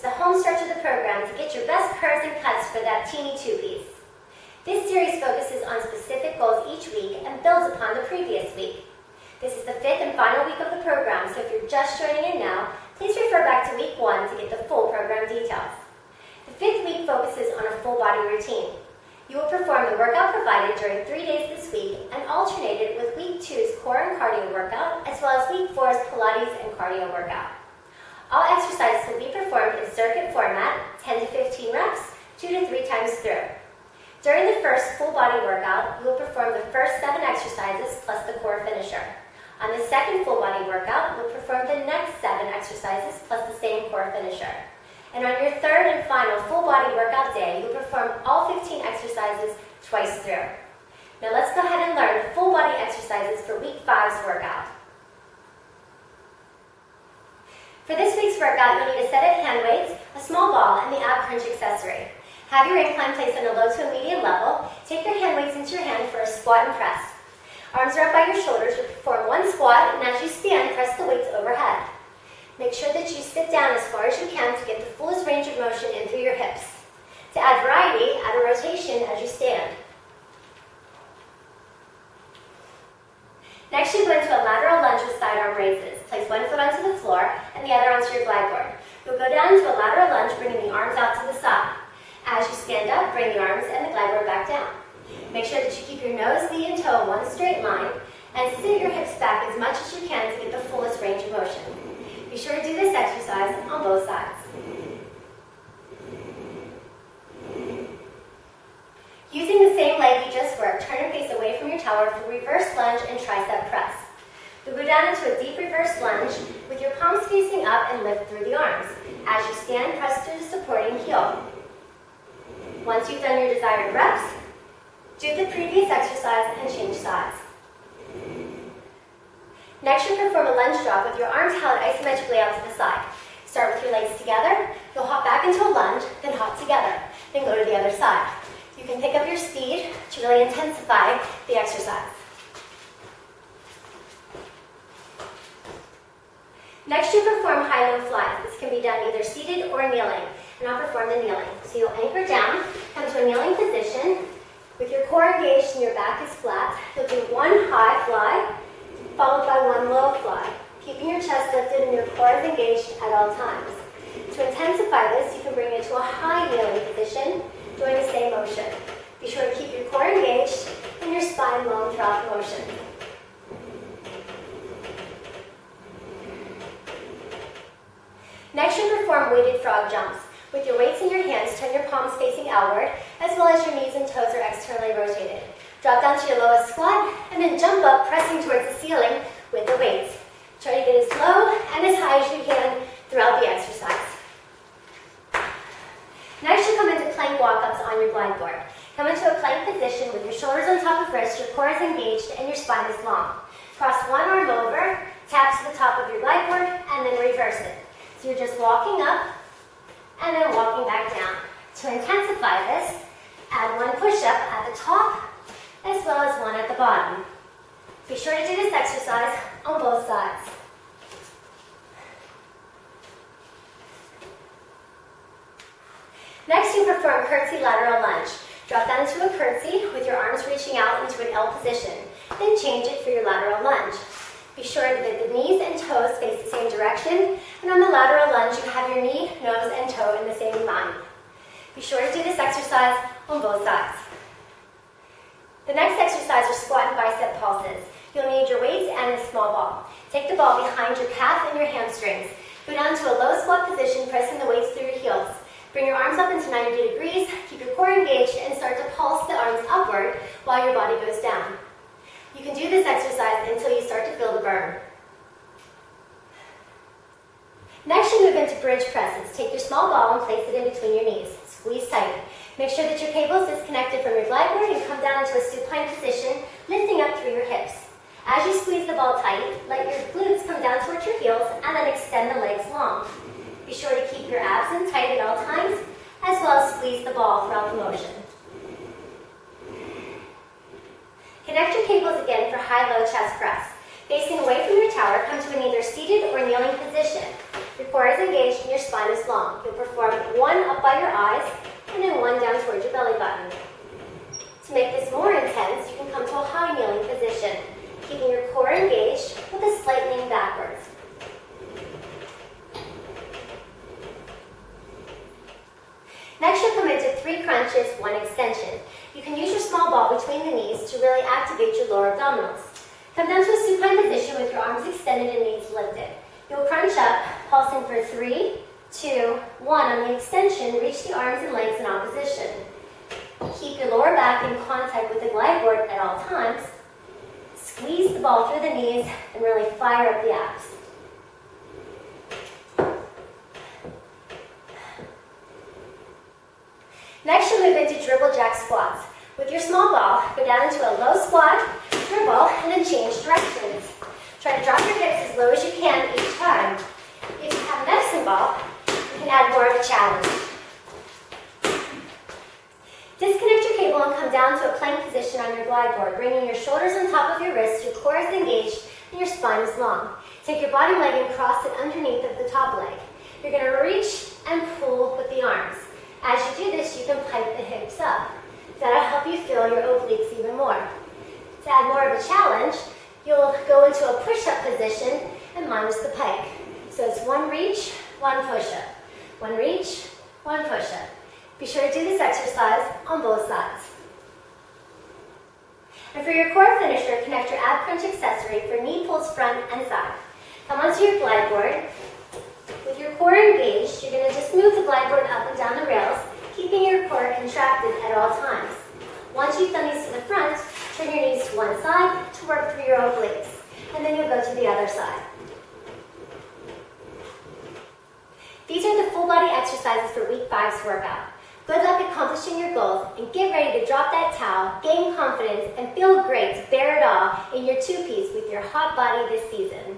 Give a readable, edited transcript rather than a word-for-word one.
the home stretch of the program to get your best curves and cuts for that teeny two-piece. This series focuses on specific goals each week and builds upon the previous week. This is the 5th and final week of the program, so if you're just joining in now, please refer back to week 1 to get the full program details. The 5th week focuses on a full body routine. You will perform the workout provided during 3 days this week and alternate it with week 2's core and cardio workout, as well as week 4's Pilates and cardio workout. All exercises will be performed in circuit format, 10 to 15 reps, 2 to 3 times through. During the first full body workout, you will perform the first 7 exercises plus the core finisher. On the second full body workout, you'll perform the next 7 exercises plus the same core finisher. And on your third and final full body workout day, you'll perform all 15 exercises twice through. Now let's go ahead and learn the full body exercises for week 5's workout. For this week's workout, you'll need a set of hand weights, a small ball, and the ab crunch accessory. Have your incline placed on a low to a medium level. Take your hand weights into your hand for a squat and press. Arms are up by your shoulders. You'll perform 1 squat, and as you stand, press the weights overhead. Make sure that you sit down as far as you can to get the fullest range of motion in through your hips. To add variety, add a rotation as you stand. Next, you go into a lateral lunge with side arm raises. Place one foot onto the floor and the other onto your glide board. You'll go down into a lateral lunge, bringing the arms out to the side. As you stand up, bring the arms and the glide board back down. Make sure that you keep your nose, knee, and toe in one straight line, and sit your hips back as much as you can to get the fullest range of motion. Be sure to do this exercise on both sides. Using the same leg you just worked, turn and face away from your tower for reverse lunge and tricep press. You'll go down into a deep reverse lunge with your palms facing up and lift through the arms. As you stand, press through the supporting heel. Once you've done your desired reps, do the previous exercise and change sides. Next, you'll perform a lunge drop with your arms held isometrically out to the side. Start with your legs together. You'll hop back into a lunge, then hop together. Then go to the other side. You can pick up your speed to really intensify the exercise. Next, you perform high-low flies. This can be done either seated or kneeling, and I'll perform the kneeling. So you'll anchor down, come to a kneeling position. With your core engaged and your back is flat, you'll do 1 high fly, followed by 1 low fly, keeping your chest lifted and your core is engaged at all times. To intensify this, you can bring it to a high kneeling position, doing the same motion. Be sure to keep your core engaged and your spine long throughout the motion. Next, you perform weighted frog jumps. With your weights in your hands, turn your palms facing outward, as well as your knees and toes are externally rotated. Drop down to your lowest squat, and then jump up, pressing towards the ceiling with the weights. Try to get as low and as high as you can throughout the exercise. Next, you come into plank walk-ups on your glide board. Come into a plank position with your shoulders on top of wrists, your core is engaged, and your spine is long. Cross one arm over, tap to the top of your glide board, and then reverse it. So you're just walking up, and then walking back down. To intensify this, add 1 push-up at the top, as well as 1 at the bottom. Be sure to do this exercise on both sides. Next, you perform curtsy lateral lunge. Drop down into a curtsy with your arms reaching out into an L position. Then change it for your lateral lunge. Be sure that the knees and toes face the same direction, and on the lateral lunge, you have your knee, nose, and toe in the same line. Be sure to do this exercise on both sides. The next exercise are squat and bicep pulses. You'll need your weights and a small ball. Take the ball behind your calf and your hamstrings. Go down to a low squat position, pressing the weights through your heels. Bring your arms up into 90 degrees, keep your core engaged, and start to pulse the arms upward while your body goes down. You can do this exercise until you start to feel the burn. Next, you move into bridge presses. Take your small ball and place it in between your knees. Squeeze tight. Make sure that your cable is disconnected from your glide board and come down into a supine position, lifting up through your hips. As you squeeze the ball tight, let your glutes come down towards your heels and then extend the legs long. Be sure to keep your abs in tight at all times, as well as squeeze the ball throughout the motion. Connect your cables again for high-low chest press. Facing away from your tower, come to an either seated or kneeling position. Your core is engaged and your spine is long. You'll perform eyes, and then one down towards your belly button. To make this more intense, you can come to a high kneeling position, keeping your core engaged with a slight lean backwards. Next, you'll come into 3 crunches, 1 extension. You can use your small ball between the knees to really activate your lower abdominals. Come down to a supine position with your arms extended and knees lifted. You'll crunch up, pulsing for 3, 2, 1. On the extension, reach the arms and legs in opposition. Keep your lower back in contact with the glide board at all times. Squeeze the ball through the knees and really fire up the abs. Next, you'll move into dribble jack squats. With your small ball, go down into a low squat, dribble, and then change directions. Try to drop your hips as low as you can each time. If you have a medicine ball, you can add more of a challenge. Disconnect your cable and come down to a plank position on your glide board, bringing your shoulders on top of your wrists, your core is engaged, and your spine is long. Take your bottom leg and cross it underneath of the top leg. You're going to reach and pull with the arms. As you do this, you can pipe the hips up. That'll help you feel your obliques even more. To add more of a challenge, you'll go into a push-up position and minus the pike. So it's 1 reach, 1 push-up. 1 reach, 1 push-up. Be sure to do this exercise on both sides. And for your core finisher, connect your ab crunch accessory for knee pulls front and side. Come onto your glide board. With your core engaged, you're going to just move the glide board up and down the rails, keeping your core contracted at all times. Once you've done these to the front, turn your knees to one side to work through your obliques, and then you'll go to the other side. These are the full body exercises for week 5's workout. Good luck accomplishing your goals, and get ready to drop that towel, gain confidence, and feel great to bear it all in your 2-piece with your hot body this season.